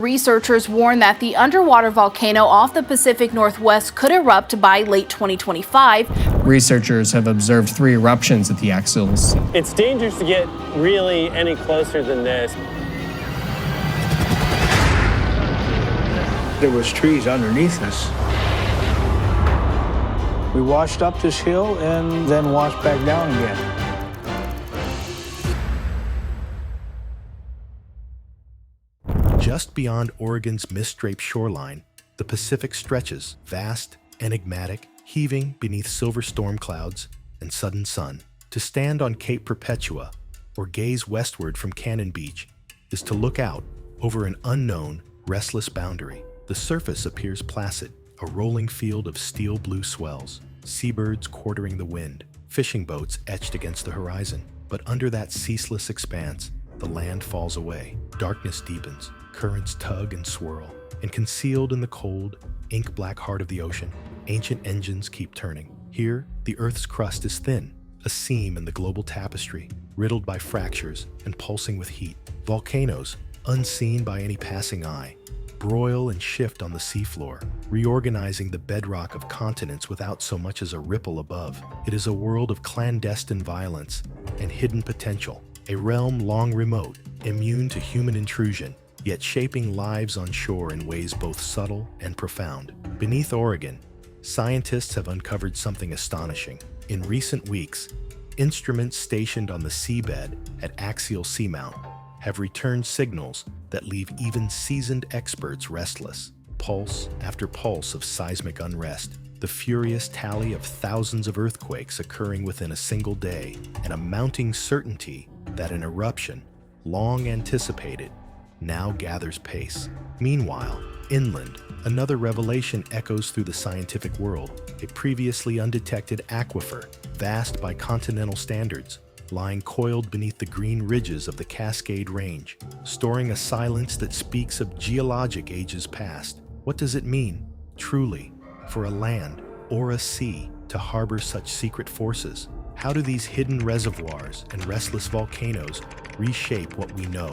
Researchers warn that the underwater volcano off the Pacific Northwest could erupt by late 2025. Researchers have observed 3 eruptions at the Axial Seamount. It's dangerous to get really any closer than this. There was trees underneath us. We washed up this hill and then washed back down again. Just beyond Oregon's mist-draped shoreline, the Pacific stretches, vast, enigmatic, heaving beneath silver storm clouds and sudden sun. To stand on Cape Perpetua or gaze westward from Cannon Beach is to look out over an unknown, restless boundary. The surface appears placid, a rolling field of steel blue swells, seabirds quartering the wind, fishing boats etched against the horizon. But under that ceaseless expanse, the land falls away. Darkness deepens, currents tug and swirl, and concealed in the cold, ink-black heart of the ocean, ancient engines keep turning. Here, the Earth's crust is thin, a seam in the global tapestry, riddled by fractures and pulsing with heat. Volcanoes, unseen by any passing eye, broil and shift on the seafloor, reorganizing the bedrock of continents without so much as a ripple above. It is a world of clandestine violence and hidden potential, a realm long remote, immune to human intrusion, yet shaping lives on shore in ways both subtle and profound. Beneath Oregon, scientists have uncovered something astonishing. In recent weeks, instruments stationed on the seabed at Axial Seamount have returned signals that leave even seasoned experts restless. Pulse after pulse of seismic unrest, the furious tally of thousands of earthquakes occurring within a single day, and a mounting certainty that an eruption, long anticipated, now gathers pace. Meanwhile, inland, another revelation echoes through the scientific world, a previously undetected aquifer, vast by continental standards, lying coiled beneath the green ridges of the Cascade Range, storing a silence that speaks of geologic ages past. What does it mean, truly, for a land or a sea to harbor such secret forces? How do these hidden reservoirs and restless volcanoes reshape what we know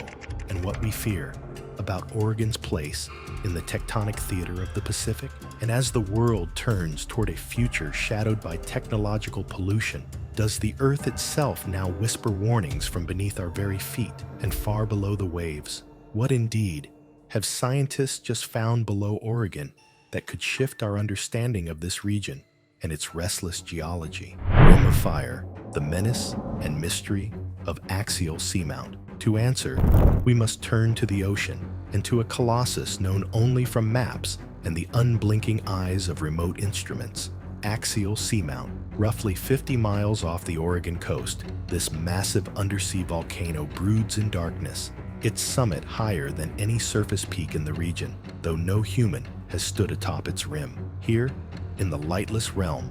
and what we fear about Oregon's place in the tectonic theater of the Pacific? And as the world turns toward a future shadowed by technological pollution, does the Earth itself now whisper warnings from beneath our very feet and far below the waves? What indeed have scientists just found below Oregon that could shift our understanding of this region and its restless geology? Rim of Fire, the menace and mystery of Axial Seamount. To answer, we must turn to the ocean and to a colossus known only from maps and the unblinking eyes of remote instruments. Axial Seamount, roughly 50 miles off the Oregon coast, this massive undersea volcano broods in darkness, its summit higher than any surface peak in the region, though no human has stood atop its rim. Here, in the lightless realm,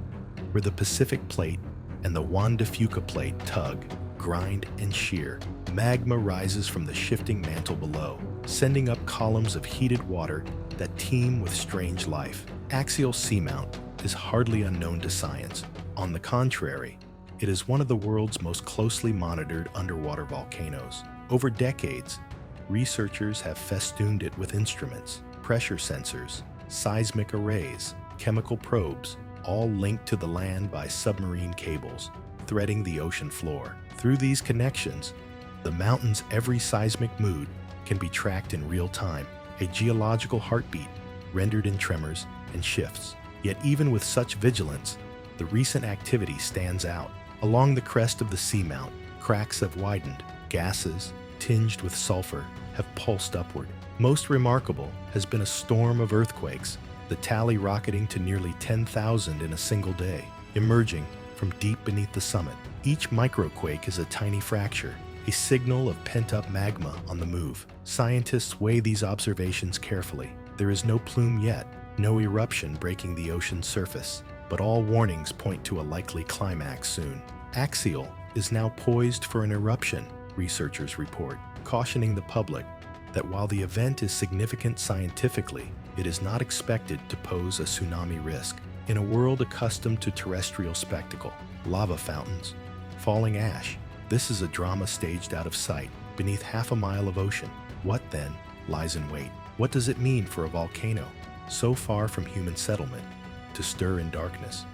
where the Pacific Plate and the Juan de Fuca Plate tug, grind, and shear, magma rises from the shifting mantle below, sending up columns of heated water that teem with strange life. Axial Seamount is hardly unknown to science. On the contrary, it is one of the world's most closely monitored underwater volcanoes. Over decades, researchers have festooned it with instruments, pressure sensors, seismic arrays, chemical probes, all linked to the land by submarine cables, threading the ocean floor. Through these connections, the mountain's every seismic mood can be tracked in real time, a geological heartbeat rendered in tremors and shifts. Yet even with such vigilance, the recent activity stands out. Along the crest of the seamount, cracks have widened, gases, tinged with sulfur, have pulsed upward. Most remarkable has been a storm of earthquakes, the tally rocketing to nearly 10,000 in a single day, emerging from deep beneath the summit. Each microquake is a tiny fracture, a signal of pent-up magma on the move. Scientists weigh these observations carefully. There is no plume yet, no eruption breaking the ocean's surface, but all warnings point to a likely climax soon. Axial is now poised for an eruption, researchers report, cautioning the public that while the event is significant scientifically, it is not expected to pose a tsunami risk. In a world accustomed to terrestrial spectacle, lava fountains, falling ash, this is a drama staged out of sight, beneath half a mile of ocean. What then lies in wait? What does it mean for a volcano, so far from human settlement, to stir in darkness?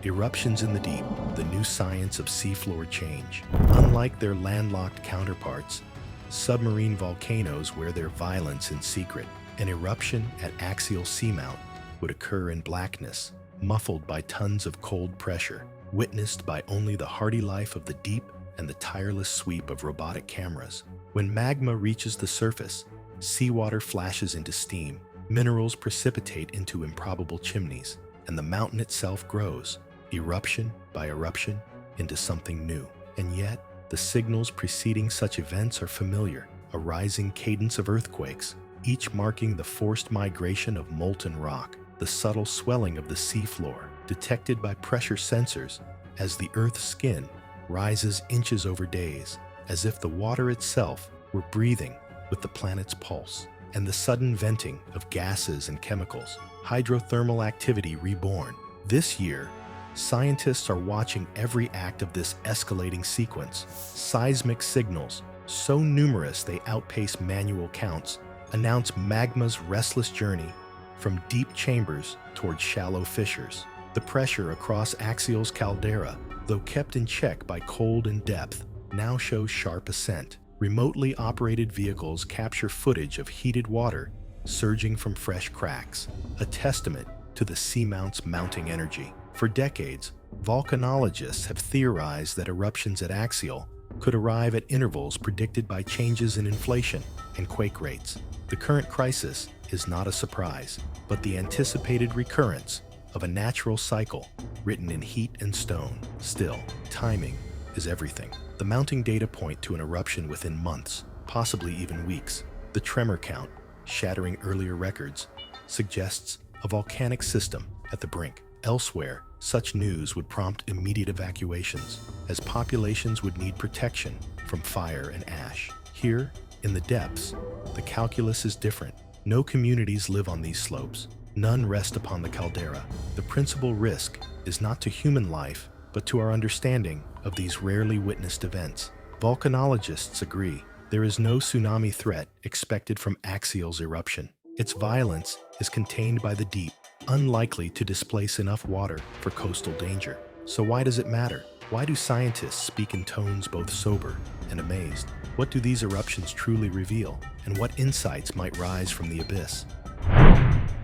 Eruptions in the deep, the new science of seafloor change. Unlike their landlocked counterparts, submarine volcanoes wear their violence in secret. An eruption at Axial Seamount would occur in blackness, muffled by tons of cold pressure, witnessed by only the hardy life of the deep and the tireless sweep of robotic cameras. When magma reaches the surface, seawater flashes into steam, minerals precipitate into improbable chimneys, and the mountain itself grows, eruption by eruption, into something new. And yet, the signals preceding such events are familiar, a rising cadence of earthquakes, each marking the forced migration of molten rock, the subtle swelling of the seafloor, detected by pressure sensors as the Earth's skin rises inches over days, as if the water itself were breathing with the planet's pulse, and the sudden venting of gases and chemicals, hydrothermal activity reborn. This year, scientists are watching every act of this escalating sequence. Seismic signals, so numerous they outpace manual counts, announce magma's restless journey from deep chambers toward shallow fissures. The pressure across Axial's caldera, though kept in check by cold and depth, now shows sharp ascent. Remotely operated vehicles capture footage of heated water surging from fresh cracks, a testament to the seamount's mounting energy. For decades, volcanologists have theorized that eruptions at Axial could arrive at intervals predicted by changes in inflation and quake rates. The current crisis is not a surprise, but the anticipated recurrence of a natural cycle written in heat and stone. Still, timing is everything. The mounting data point to an eruption within months, possibly even weeks. The tremor count, shattering earlier records, suggests a volcanic system at the brink. Elsewhere, such news would prompt immediate evacuations, as populations would need protection from fire and ash. Here, in the depths, the calculus is different. No communities live on these slopes. None rest upon the caldera. The principal risk is not to human life, but to our understanding of these rarely witnessed events. Volcanologists agree there is no tsunami threat expected from Axial's eruption. Its violence is contained by the deep, unlikely to displace enough water for coastal danger. So why does it matter? Why do scientists speak in tones both sober and amazed? What do these eruptions truly reveal, and what insights might rise from the abyss?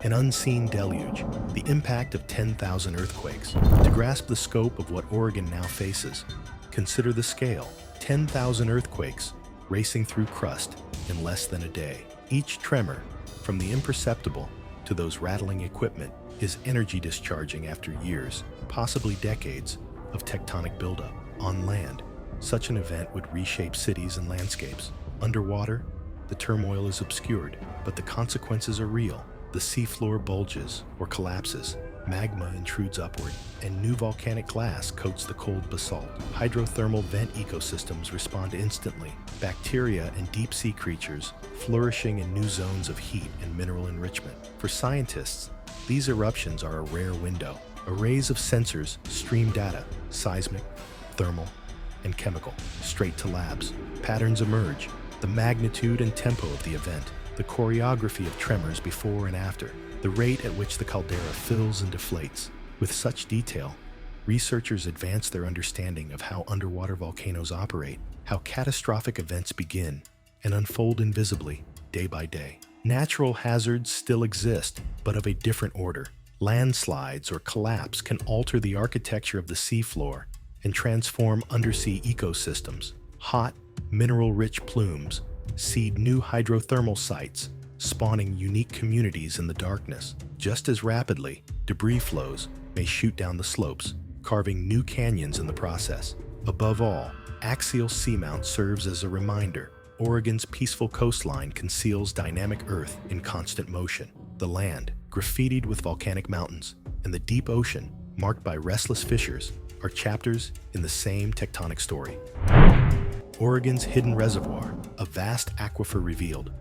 An unseen deluge, the impact of 10,000 earthquakes. To grasp the scope of what Oregon now faces, consider the scale: 10,000 earthquakes racing through crust in less than a day. Each tremor, from the imperceptible to those rattling equipment, is energy discharging after years, possibly decades, of tectonic buildup. On land, such an event would reshape cities and landscapes. Underwater, the turmoil is obscured, but the consequences are real. The seafloor bulges or collapses, magma intrudes upward, and new volcanic glass coats the cold basalt. Hydrothermal vent ecosystems respond instantly, bacteria and deep-sea creatures flourishing in new zones of heat and mineral enrichment. For scientists, these eruptions are a rare window. Arrays of sensors stream data, seismic, thermal, and chemical, straight to labs. Patterns emerge, the magnitude and tempo of the event, the choreography of tremors before and after, the rate at which the caldera fills and deflates. With such detail, researchers advance their understanding of how underwater volcanoes operate, how catastrophic events begin and unfold invisibly, day by day. Natural hazards still exist, but of a different order. Landslides or collapse can alter the architecture of the seafloor and transform undersea ecosystems. Hot, mineral-rich plumes seed new hydrothermal sites, spawning unique communities in the darkness. Just as rapidly, debris flows may shoot down the slopes, carving new canyons in the process. Above all, Axial Seamount serves as a reminder. Oregon's peaceful coastline conceals dynamic Earth in constant motion. The land, graffitied with volcanic mountains, and the deep ocean, marked by restless fissures, are chapters in the same tectonic story. Oregon's hidden reservoir, a vast aquifer revealed.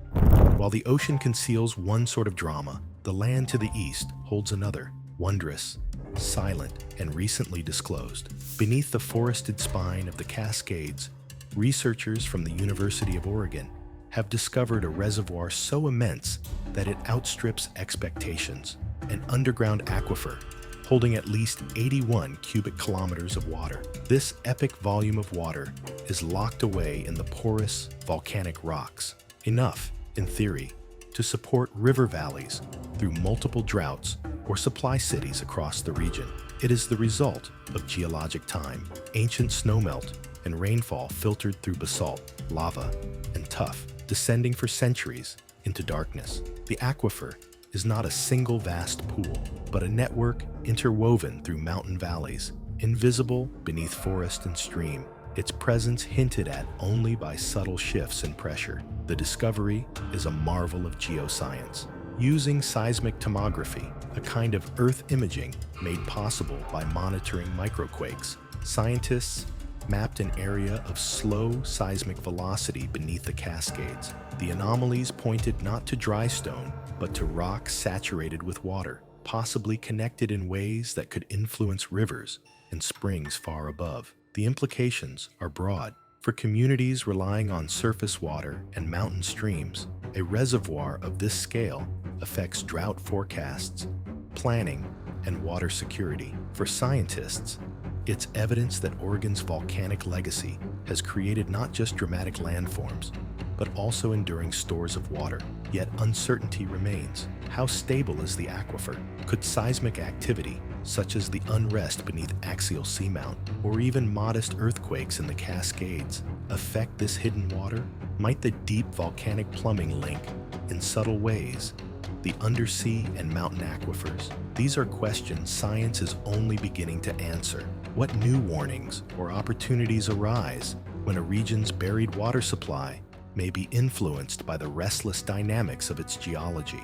While the ocean conceals one sort of drama, the land to the east holds another, wondrous, silent, and recently disclosed. Beneath the forested spine of the Cascades, researchers from the University of Oregon have discovered a reservoir so immense that it outstrips expectations, an underground aquifer holding at least 81 cubic kilometers of water. This epic volume of water is locked away in the porous volcanic rocks, enough, in theory, to support river valleys through multiple droughts or supply cities across the region. It is the result of geologic time, ancient snowmelt, and rainfall filtered through basalt, lava, and tuff, descending for centuries into darkness. The aquifer is not a single vast pool, but a network interwoven through mountain valleys, invisible beneath forest and stream, its presence hinted at only by subtle shifts in pressure. The discovery is a marvel of geoscience. Using seismic tomography, a kind of Earth imaging made possible by monitoring microquakes, scientists mapped an area of slow seismic velocity beneath the Cascades. The anomalies pointed not to dry stone, but to rock saturated with water, possibly connected in ways that could influence rivers and springs far above. The implications are broad. For communities relying on surface water and mountain streams, a reservoir of this scale affects drought forecasts, planning, and water security. For scientists, it's evidence that Oregon's volcanic legacy has created not just dramatic landforms, but also enduring stores of water. Yet uncertainty remains. How stable is the aquifer? Could seismic activity, such as the unrest beneath Axial Seamount, or even modest earthquakes in the Cascades, affect this hidden water? Might the deep volcanic plumbing link, in subtle ways, the undersea and mountain aquifers? These are questions science is only beginning to answer. What new warnings or opportunities arise when a region's buried water supply may be influenced by the restless dynamics of its geology?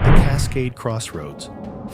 The Cascade Crossroads,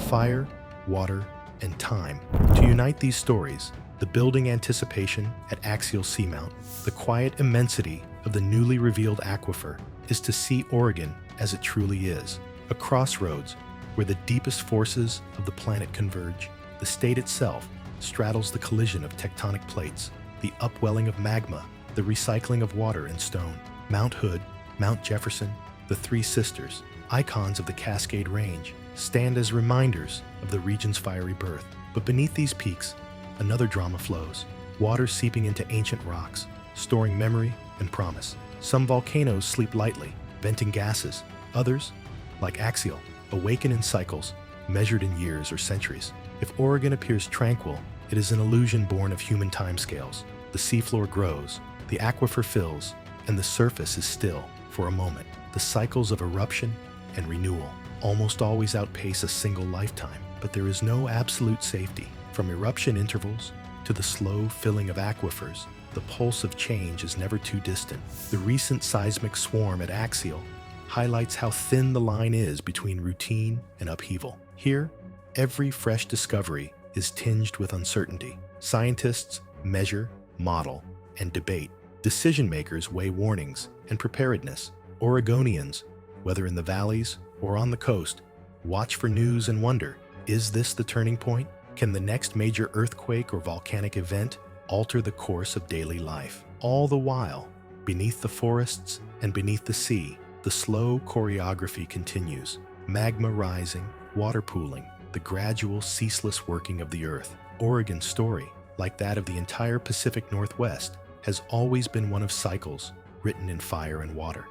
fire, water, and time. To unite these stories, the building anticipation at Axial Seamount, the quiet immensity of the newly revealed aquifer, is to see Oregon as it truly is, a crossroads where the deepest forces of the planet converge. The state itself straddles the collision of tectonic plates, the upwelling of magma, the recycling of water and stone. Mount Hood, Mount Jefferson, the Three Sisters, icons of the Cascade Range, stand as reminders of the region's fiery birth. But beneath these peaks, another drama flows, water seeping into ancient rocks, storing memory and promise. Some volcanoes sleep lightly, venting gases. Others, like Axial, awaken in cycles, measured in years or centuries. If Oregon appears tranquil, it is an illusion born of human timescales. The seafloor grows, the aquifer fills, and the surface is still for a moment. The cycles of eruption and renewal almost always outpace a single lifetime, but there is no absolute safety. From eruption intervals to the slow filling of aquifers, the pulse of change is never too distant. The recent seismic swarm at Axial highlights how thin the line is between routine and upheaval. Here, every fresh discovery is tinged with uncertainty. Scientists measure, model, and debate. Decision makers weigh warnings and preparedness. Oregonians, whether in the valleys or on the coast, watch for news and wonder. Is this the turning point? Can the next major earthquake or volcanic event alter the course of daily life? All the while, beneath the forests and beneath the sea, the slow choreography continues. Magma rising, water pooling, the gradual, ceaseless working of the earth. Oregon's story, like that of the entire Pacific Northwest, has always been one of cycles written in fire and water.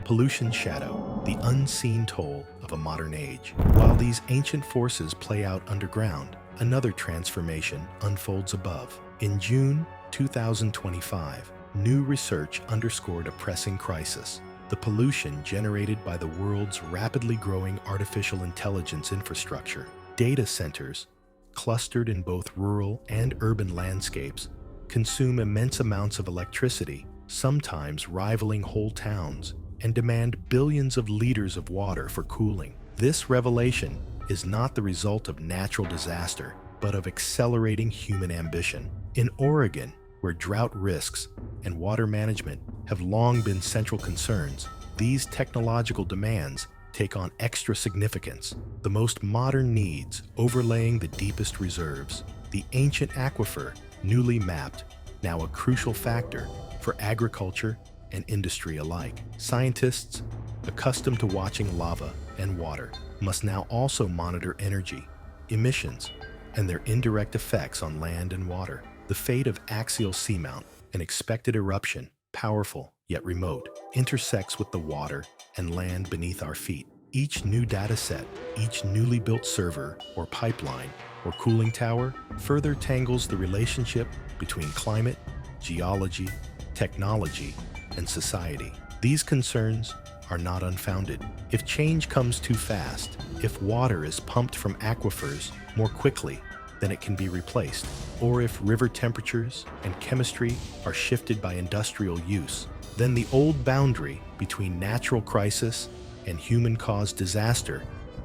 Pollution shadow, the unseen toll of a modern age. While these ancient forces play out underground, another transformation unfolds above. In June 2025, new research underscored a pressing crisis: the pollution generated by the world's rapidly growing artificial intelligence infrastructure. Data centers, clustered in both rural and urban landscapes, consume immense amounts of electricity, sometimes rivaling whole towns, and demand billions of liters of water for cooling. This revelation is not the result of natural disaster, but of accelerating human ambition. In Oregon, where drought risks and water management have long been central concerns, these technological demands take on extra significance. The most modern needs overlaying the deepest reserves. The ancient aquifer, newly mapped, now a crucial factor for agriculture and industry alike. Scientists, accustomed to watching lava and water, must now also monitor energy, emissions, and their indirect effects on land and water. The fate of Axial Seamount, an expected eruption, powerful yet remote, intersects with the water and land beneath our feet. Each new data set, each newly built server or pipeline or cooling tower further tangles the relationship between climate, geology, technology, and society. These concerns are not unfounded. If change comes too fast, if water is pumped from aquifers more quickly than it can be replaced, or if river temperatures and chemistry are shifted by industrial use, then the old boundary between natural crisis and human-caused disaster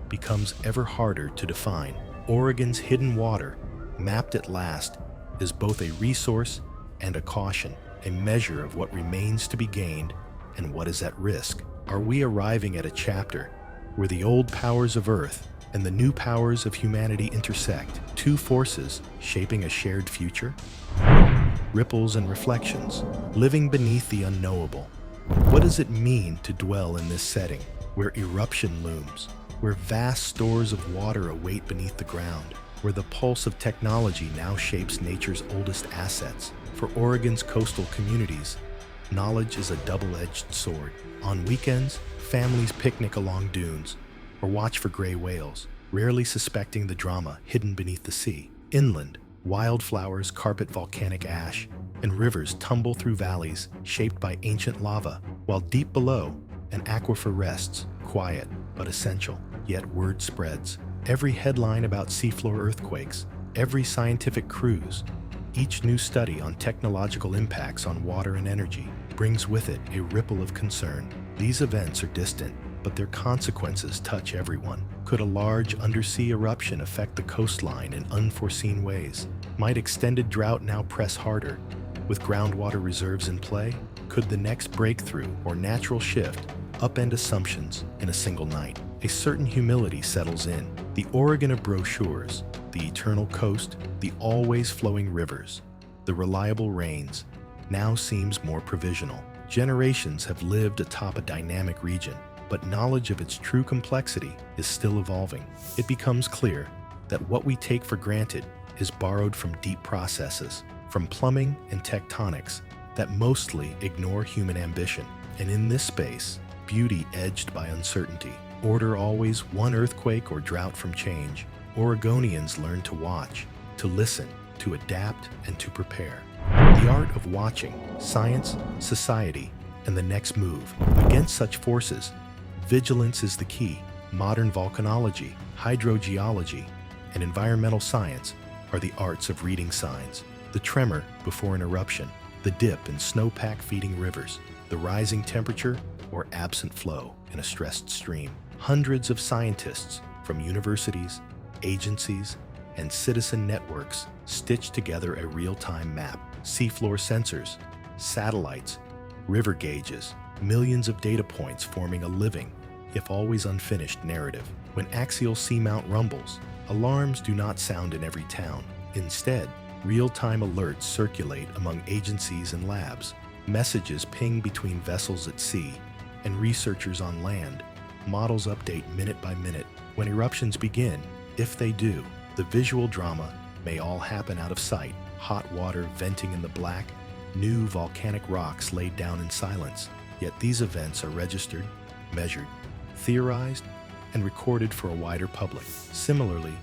becomes ever harder to define. Oregon's hidden water, mapped at last, is both a resource and a caution, a measure of what remains to be gained and what is at risk. Are we arriving at a chapter where the old powers of Earth and the new powers of humanity intersect, two forces shaping a shared future? Ripples and reflections, living beneath the unknowable. What does it mean to dwell in this setting, where eruption looms, where vast stores of water await beneath the ground, where the pulse of technology now shapes nature's oldest assets? For Oregon's coastal communities, knowledge is a double-edged sword. On weekends, families picnic along dunes or watch for gray whales, rarely suspecting the drama hidden beneath the sea. Inland, wildflowers carpet volcanic ash, and rivers tumble through valleys shaped by ancient lava, while deep below, an aquifer rests, quiet but essential. Yet word spreads. Every headline about seafloor earthquakes, every scientific cruise, each new study on technological impacts on water and energy brings with it a ripple of concern. These events are distant, but their consequences touch everyone. Could a large undersea eruption affect the coastline in unforeseen ways? Might extended drought now press harder, with groundwater reserves in play? Could the next breakthrough or natural shift upend assumptions in a single night? A certain humility settles in. The Oregon of brochures, the eternal coast, the always flowing rivers, the reliable rains, now seems more provisional. Generations have lived atop a dynamic region, but knowledge of its true complexity is still evolving. It becomes clear that what we take for granted is borrowed from deep processes, from plumbing and tectonics that mostly ignore human ambition. And in this space, beauty edged by uncertainty, order always one earthquake or drought from change, Oregonians learn to watch, to listen, to adapt, and to prepare. The art of watching, science, society, and the next move. Against such forces, vigilance is the key. Modern volcanology, hydrogeology, and environmental science are the arts of reading signs. The tremor before an eruption, the dip in snowpack-feeding rivers, the rising temperature or absent flow in a stressed stream. Hundreds of scientists from universities, agencies, and citizen networks stitch together a real-time map. Seafloor sensors, satellites, river gauges, millions of data points forming a living, if always unfinished, narrative. When Axial Seamount rumbles, alarms do not sound in every town. Instead, real-time alerts circulate among agencies and labs. Messages ping between vessels at sea and researchers on land. Models update minute by minute. When eruptions begin, if they do, the visual drama may all happen out of sight. Hot water venting in the black, new volcanic rocks laid down in silence. Yet these events are registered, measured, theorized, and recorded for a wider public. Similarly,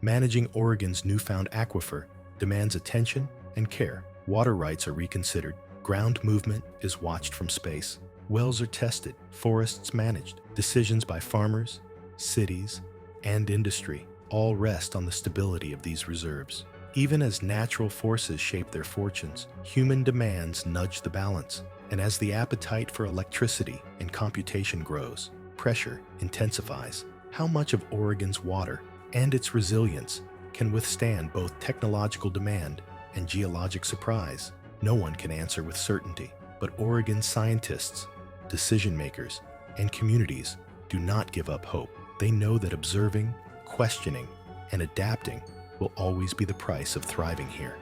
managing Oregon's newfound aquifer demands attention and care. Water rights are reconsidered. Ground movement is watched from space. Wells are tested, forests managed. Decisions by farmers, cities, and industry all rest on the stability of these reserves. Even as natural forces shape their fortunes, human demands nudge the balance. And as the appetite for electricity and computation grows, pressure intensifies. How much of Oregon's water and its resilience can withstand both technological demand and geologic surprise? No one can answer with certainty, but Oregon scientists, decision makers, and communities do not give up hope. They know that observing, questioning, and adapting will always be the price of thriving here.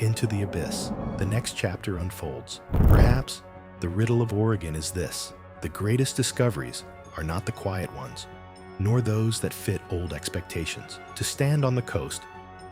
Into the abyss, the next chapter unfolds. Perhaps The riddle of Oregon is this: the greatest discoveries are not the quiet ones, nor those that fit old expectations. To stand on the coast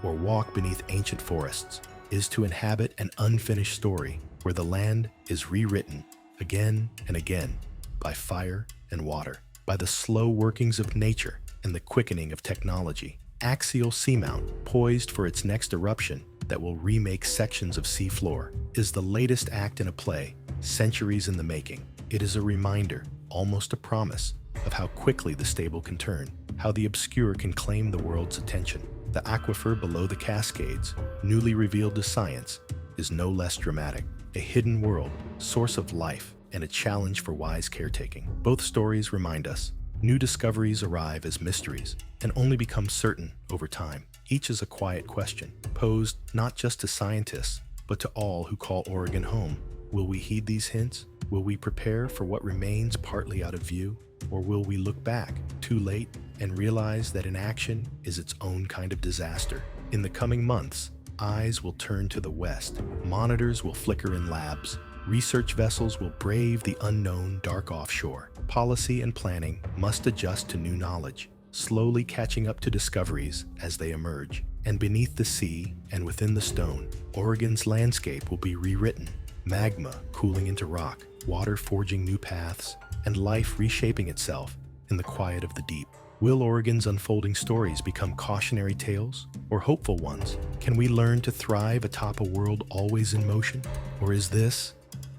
or walk beneath ancient forests is to inhabit an unfinished story where the land is rewritten again and again by fire and water, by the slow workings of nature and the quickening of technology. Axial Seamount, poised for its next eruption that will remake sections of seafloor, is the latest act in a play centuries in the making. It is a reminder, almost a promise, of how quickly the stable can turn, how the obscure can claim the world's attention. The aquifer below the Cascades, newly revealed to science, is no less dramatic, a hidden world, source of life, and a challenge for wise caretaking. Both stories remind us new discoveries arrive as mysteries and only become certain over time. Each is a quiet question, posed not just to scientists, but to all who call Oregon home. Will we heed these hints? Will we prepare for what remains partly out of view? Or will we look back, too late, and realize that inaction is its own kind of disaster? In the coming months, eyes will turn to the west, monitors will flicker in labs, research vessels will brave the unknown dark offshore. Policy and planning must adjust to new knowledge, slowly catching up to discoveries as they emerge. And beneath the sea and within the stone, Oregon's landscape will be rewritten, magma cooling into rock, water forging new paths, and life reshaping itself in the quiet of the deep. Will Oregon's unfolding stories become cautionary tales or hopeful ones? Can we learn to thrive atop a world always in motion? Or is this,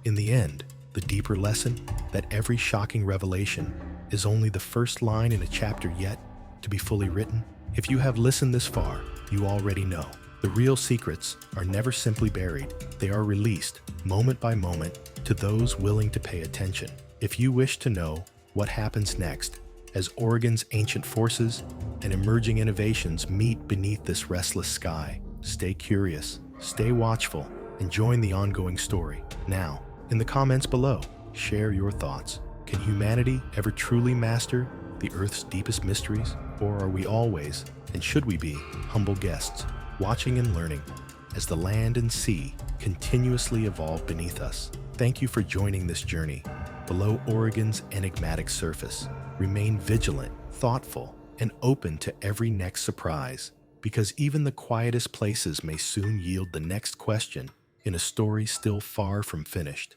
in the end, the deeper lesson that every shocking revelation is only the first line in a chapter yet to be fully written? If you have listened this far, you already know. The real secrets are never simply buried. They are released, moment by moment, to those willing to pay attention. If you wish to know what happens next as Oregon's ancient forces and emerging innovations meet beneath this restless sky, stay curious, stay watchful, and join the ongoing story. Now, in the comments below, share your thoughts. Can humanity ever truly master the Earth's deepest mysteries? Or are we always, and should we be, humble guests, watching and learning as the land and sea continuously evolve beneath us? Thank you for joining this journey below Oregon's enigmatic surface. Remain vigilant, thoughtful, and open to every next surprise, because even the quietest places may soon yield the next question in a story still far from finished.